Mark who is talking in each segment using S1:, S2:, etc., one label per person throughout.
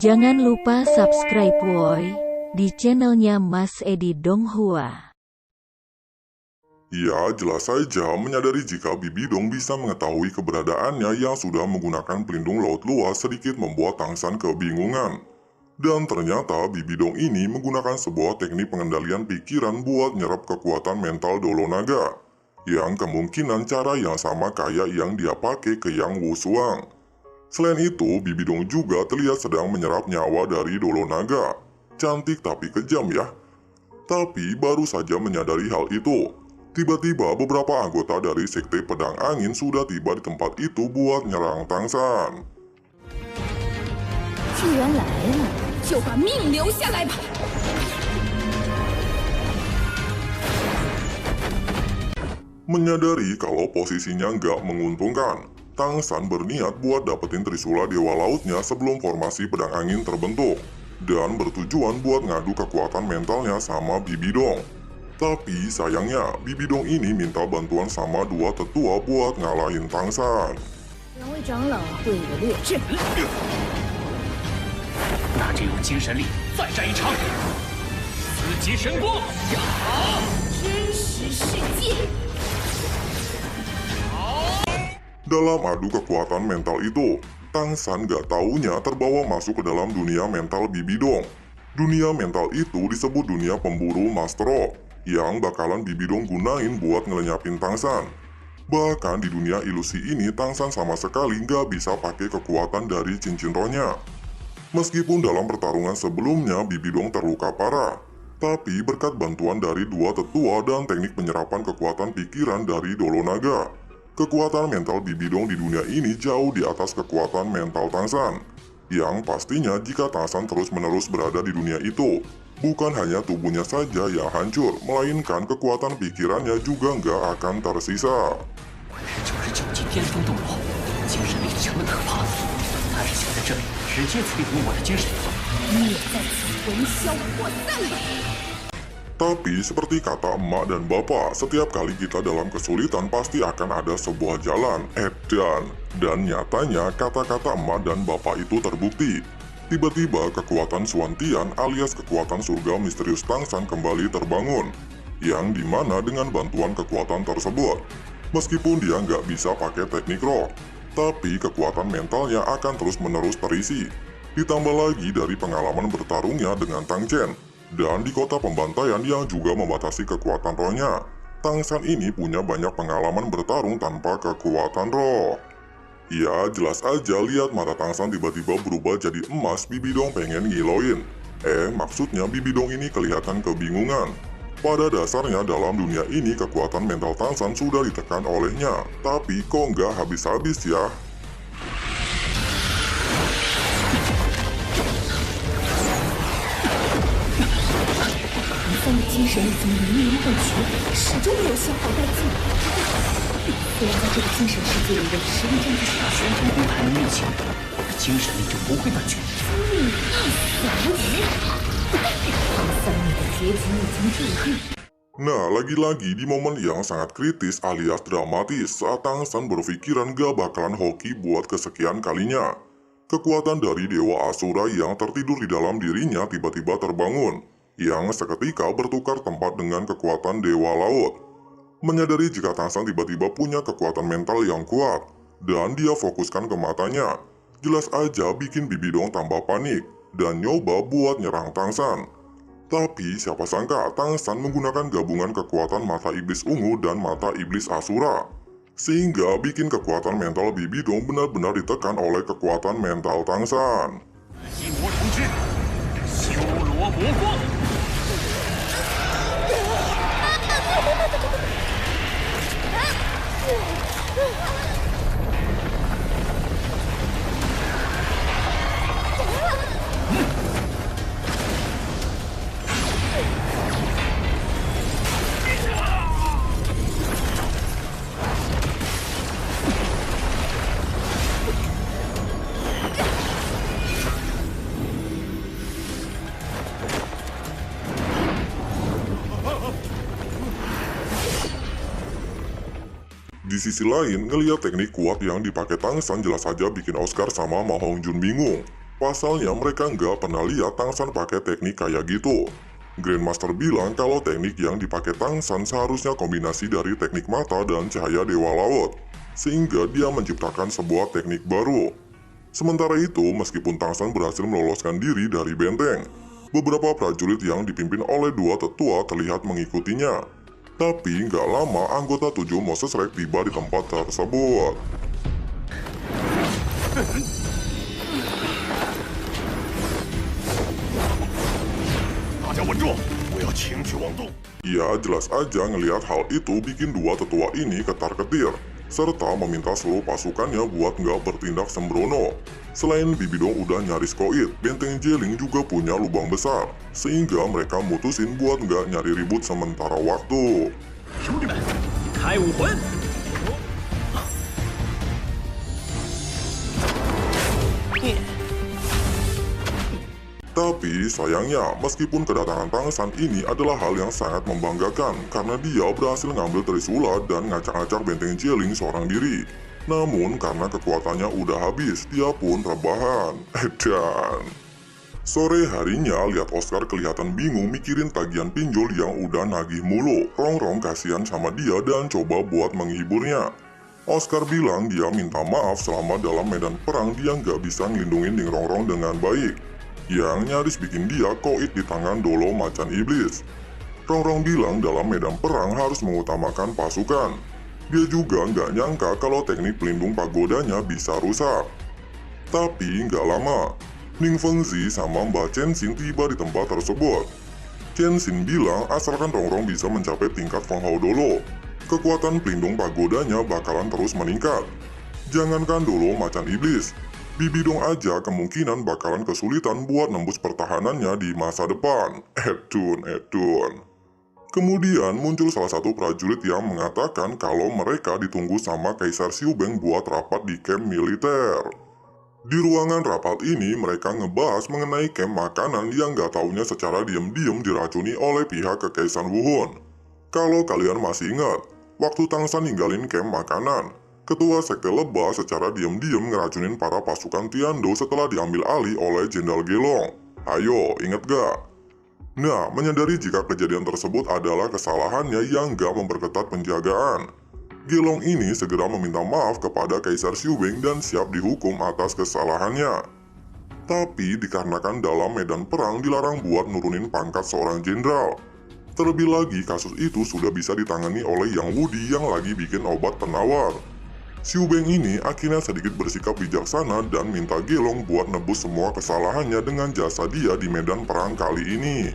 S1: Jangan lupa subscribe woi di channelnya Mas Edi Donghua.
S2: Ia jelas saja menyadari jika Bibi Dong bisa mengetahui keberadaannya yang sudah menggunakan pelindung laut luas sedikit membuat Tangsan kebingungan. Dan ternyata Bibi Dong ini menggunakan sebuah teknik pengendalian pikiran buat nyerap kekuatan mental Dolo Naga. Yang kemungkinan cara yang sama kayak yang dia pakai ke Yang Wushuang. Selain itu, Bibi Dong juga terlihat sedang menyerap nyawa dari Dolo Naga. Cantik tapi kejam ya. Tapi baru saja menyadari hal itu, tiba-tiba beberapa anggota dari Sekte Pedang Angin sudah tiba di tempat itu buat nyerang Tangsan.
S3: 既然来了，就把命留下来吧。
S2: Menyadari kalau posisinya nggak menguntungkan, Tangsan berniat buat dapetin Trisula Dewa Lautnya sebelum formasi Pedang Angin terbentuk, dan bertujuan buat ngadu kekuatan mentalnya sama Bibi Dong. Tapi sayangnya, Bibi Dong ini minta bantuan sama dua tetua buat ngalahin Tangsan.
S3: 两位长老会我略知，
S4: 那就用精神力再战一场。四级神光，呀！
S3: 真实世界。
S2: Dalam adu kekuatan mental itu, Tangsan gak taunya terbawa masuk ke dalam dunia mental Bibi Dong. Dunia mental itu disebut dunia pemburu Master, yang bakalan Bibi Dong gunain buat ngelenyapin Tangsan. Bahkan di dunia ilusi ini, Tangsan sama sekali gak bisa pakai kekuatan dari cincin rohnya. Meskipun dalam pertarungan sebelumnya Bibi Dong terluka parah, tapi berkat bantuan dari dua tetua dan teknik penyerapan kekuatan pikiran dari Dolo Naga, kekuatan mental Bibi Dong di dunia ini jauh di atas kekuatan mental Tangsan. Yang pastinya jika Tangsan terus-menerus berada di dunia itu, bukan hanya tubuhnya saja yang hancur, melainkan kekuatan pikirannya juga nggak akan tersisa.
S4: 99级巅峰斗罗，精神力强得可怕。他是想在这里直接摧毁我的精神力。
S3: 你也在此魂消魄散吧。
S2: Tapi seperti kata emak dan bapak, setiap kali kita dalam kesulitan pasti akan ada sebuah jalan, edan. Dan nyatanya kata-kata emak dan bapak itu terbukti. Tiba-tiba kekuatan Suantian alias kekuatan surga misterius Tangsan kembali terbangun. Yang dimana dengan bantuan kekuatan tersebut, meskipun dia nggak bisa pakai teknik roh, tapi kekuatan mentalnya akan terus-menerus terisi. Ditambah lagi dari pengalaman bertarungnya dengan Tang Chen. Dan di kota pembantaian yang juga membatasi kekuatan rohnya, Tangsan ini punya banyak pengalaman bertarung tanpa kekuatan roh. Ya jelas aja lihat mata Tangsan tiba-tiba berubah jadi emas. Bibi Dong pengen ngiloin. Maksudnya Bibi Dong ini kelihatan kebingungan. Pada dasarnya dalam dunia ini kekuatan mental Tangsan sudah ditekan olehnya, tapi kok nggak habis-habis ya?
S3: 你的精神力怎么源源不绝，始终没有消耗殆尽？虽然在这个精神世界里的实力占据上旋风功还能运行，我的精神力就不会断绝。精力小鱼，三你的绝技已经注定。
S2: Nah, lagi-lagi di momen yang sangat kritis alias dramatis saat Tangsan berpikiran gak bakalan hoki buat kesekian kalinya. Kekuatan dari Dewa Asura yang tertidur di dalam dirinya tiba-tiba terbangun, yang seketika bertukar tempat dengan kekuatan Dewa Laut. Menyadari jika Tangsan tiba-tiba punya kekuatan mental yang kuat, dan dia fokuskan ke matanya, jelas aja bikin Bibi Dong tambah panik, dan nyoba buat nyerang Tangsan. Tapi siapa sangka Tangsan menggunakan gabungan kekuatan mata iblis ungu dan mata iblis Asura. Sehingga bikin kekuatan mental Bibi Dong benar-benar ditekan oleh kekuatan mental Tangsan.
S4: 心魔重置，修罗魔光。
S2: Di sisi lain, ngeliat teknik kuat yang dipakai Tangsan jelas saja bikin Oscar sama Ma Hongjun bingung. Pasalnya mereka nggak pernah lihat Tang San pakai teknik kayak gitu. Grandmaster bilang kalau teknik yang dipakai Tang San seharusnya kombinasi dari teknik mata dan cahaya Dewa Laut, sehingga dia menciptakan sebuah teknik baru. Sementara itu, meskipun Tang San berhasil meloloskan diri dari benteng, beberapa prajurit yang dipimpin oleh dua tetua terlihat mengikutinya. Tapi nggak lama anggota 7 Moses Rex tiba di tempat tersebut.
S5: 大家稳住！我要轻举妄动。
S2: Ya, jelas aja ngelihat hal itu bikin dua tetua ini ketar-ketir, serta meminta seluruh pasukannya buat nggak bertindak sembrono. Selain Bibidong udah nyaris koit, benteng Jeling juga punya lubang besar, sehingga mereka mutusin buat nggak nyari ribut sementara waktu.
S4: 兄弟们，开武魂！
S2: Tapi sayangnya, meskipun kedatangan Tang San ini adalah hal yang sangat membanggakan karena dia berhasil ngambil Trisula dan ngacak-ngacak benteng Jeling seorang diri. Namun karena kekuatannya udah habis, dia pun rebahan. Edan. Sore harinya, lihat Oscar kelihatan bingung mikirin tagihan pinjol yang udah nagih mulu. Rongrong kasihan sama dia dan coba buat menghiburnya. Oscar bilang dia minta maaf selama dalam medan perang dia nggak bisa ngelindungin Ding Rongrong dengan baik, yang nyaris bikin dia koit di tangan Dolo Macan Iblis. Rongrong bilang dalam medan perang harus mengutamakan pasukan. Dia juga nggak nyangka kalau teknik pelindung pagodanya bisa rusak. Tapi nggak lama, Ning Fengzi sama Mbak Chen Xin tiba di tempat tersebut. Chen Xin bilang asalkan Rongrong bisa mencapai tingkat Feng Hao Dolo, kekuatan pelindung pagodanya bakalan terus meningkat. Jangankan Dolo Macan Iblis, Bibidong aja kemungkinan bakalan kesulitan buat nembus pertahanannya di masa depan. Edun. Kemudian muncul salah satu prajurit yang mengatakan kalau mereka ditunggu sama Kaisar Xiubeng buat rapat di camp militer. Di ruangan rapat ini mereka ngebahas mengenai camp makanan yang gak taunya secara diam-diam diracuni oleh pihak Kekaisaran Wuhun. Kalau kalian masih ingat, waktu Tang San ninggalin camp makanan, Ketua Sekte Lebah secara diam-diam ngeracunin para pasukan Tiando setelah diambil alih oleh Jenderal Gelong. Ayo, inget gak? Nah, menyadari jika kejadian tersebut adalah kesalahannya yang gak memperketat penjagaan, Gelong ini segera meminta maaf kepada Kaisar Xiubeng dan siap dihukum atas kesalahannya. Tapi dikarenakan dalam medan perang dilarang buat nurunin pangkat seorang jenderal. Terlebih lagi kasus itu sudah bisa ditangani oleh Yang Wudi yang lagi bikin obat penawar. Xiubeng ini akhirnya sedikit bersikap bijaksana dan minta Gelong buat nebus semua kesalahannya dengan jasa dia di medan perang kali ini.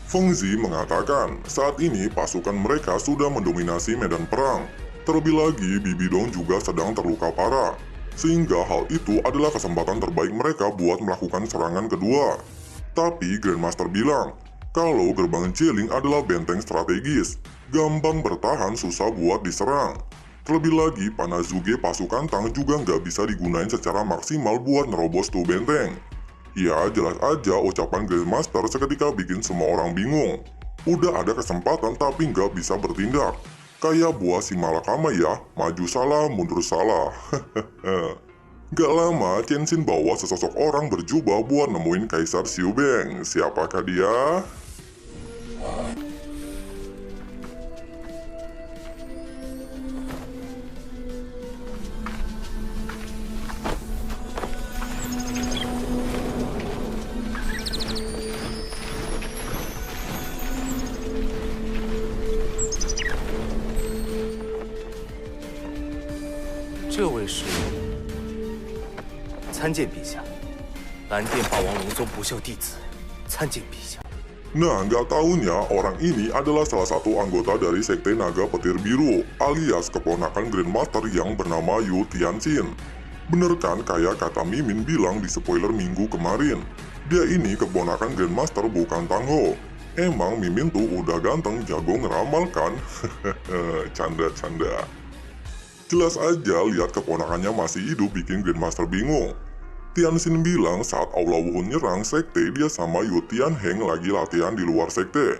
S2: Fengzi mengatakan saat ini pasukan mereka sudah mendominasi medan perang. Terlebih lagi Bibidong juga sedang terluka parah, sehingga hal itu adalah kesempatan terbaik mereka buat melakukan serangan kedua. Tapi Grandmaster bilang kalau gerbang Jeling adalah benteng strategis, gampang bertahan, susah buat diserang. Terlebih lagi, Panazuge pasukan Tang juga nggak bisa digunain secara maksimal buat nerobos tuh benteng. Ya, jelas aja ucapan Grandmaster seketika bikin semua orang bingung. Udah ada kesempatan tapi nggak bisa bertindak. Kayak buah si malakama ya, maju salah, mundur salah. Gak lama, Chen Xin bawa sesosok orang berjubah buat nemuin Kaisar Xiubeng. Siapakah dia?
S6: 这位是参见陛下，蓝电霸王龙宗不孝弟子，参见陛下。
S2: Nah, nggak taunya orang ini adalah salah satu anggota dari Sekte Naga Petir Biru, alias keponakan Grandmaster yang bernama Yu Tianxin. Bener kan kayak kata Mimin bilang di spoiler minggu kemarin, dia ini keponakan Grandmaster bukan Tang Ho. Emang Mimin tuh udah ganteng, jago ngeramal kan? Canda-canda. Jelas aja lihat keponakannya masih hidup bikin Grandmaster bingung. Tianxin bilang saat Aula Wuhun nyerang sekte, dia sama Yu Tianheng lagi latihan di luar sekte.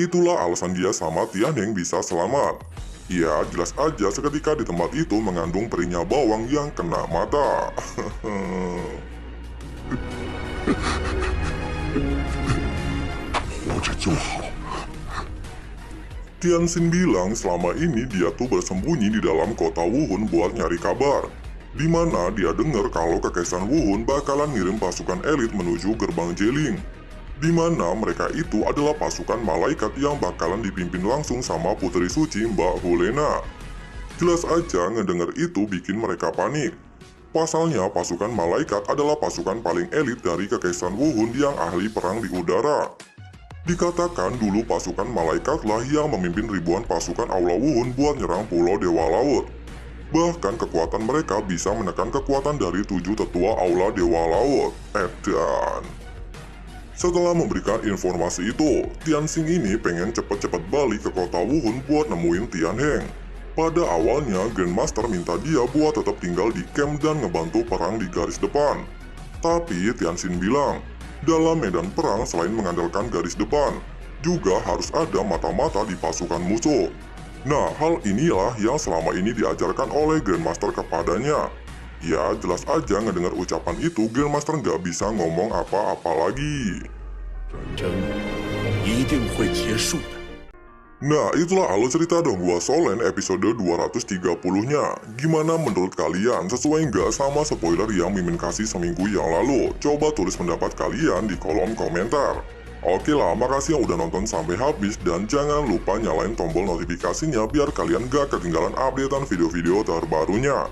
S2: Itulah alasan dia sama Tianheng bisa selamat. Ya, jelas aja seketika di tempat itu mengandung perinya bawang yang kena mata. 活着就好。Tianxin bilang selama ini dia tuh bersembunyi di dalam kota Wuhun buat nyari kabar. Di mana dia dengar kalau Kekaisaran Wuhun bakalan ngirim pasukan elit menuju gerbang Jeling. Di mana mereka itu adalah pasukan malaikat yang bakalan dipimpin langsung sama Putri Suci Mbak Hulena. Jelas aja ngedenger itu bikin mereka panik. Pasalnya pasukan malaikat adalah pasukan paling elit dari Kekaisaran Wuhun yang ahli perang di udara. Dikatakan dulu pasukan malaikatlah yang memimpin ribuan pasukan Aula Wuhun buat nyerang Pulau Dewa Laut. Bahkan kekuatan mereka bisa menekan kekuatan dari 7 tetua Aula Dewa Laut. Edan. Setelah memberikan informasi itu, Tianxin ini pengen cepet-cepet balik ke kota Wuhun buat nemuin Tianheng. Pada awalnya, Grandmaster minta dia buat tetap tinggal di camp dan ngebantu perang di garis depan. Tapi Tianxin bilang, dalam medan perang selain mengandalkan garis depan, juga harus ada mata-mata di pasukan musuh. Nah, hal inilah yang selama ini diajarkan oleh Grandmaster kepadanya. Ya, jelas aja ngedengar ucapan itu, Grandmaster nggak bisa ngomong apa-apa lagi. Nah, itulah alur cerita Donghua Solen episode 230-nya. Gimana menurut kalian? Sesuai nggak sama spoiler yang Mimin kasih seminggu yang lalu? Coba tulis pendapat kalian di kolom komentar. Oke lah, makasih yang udah nonton sampai habis dan jangan lupa nyalain tombol notifikasinya biar kalian gak ketinggalan updatean video-video terbarunya.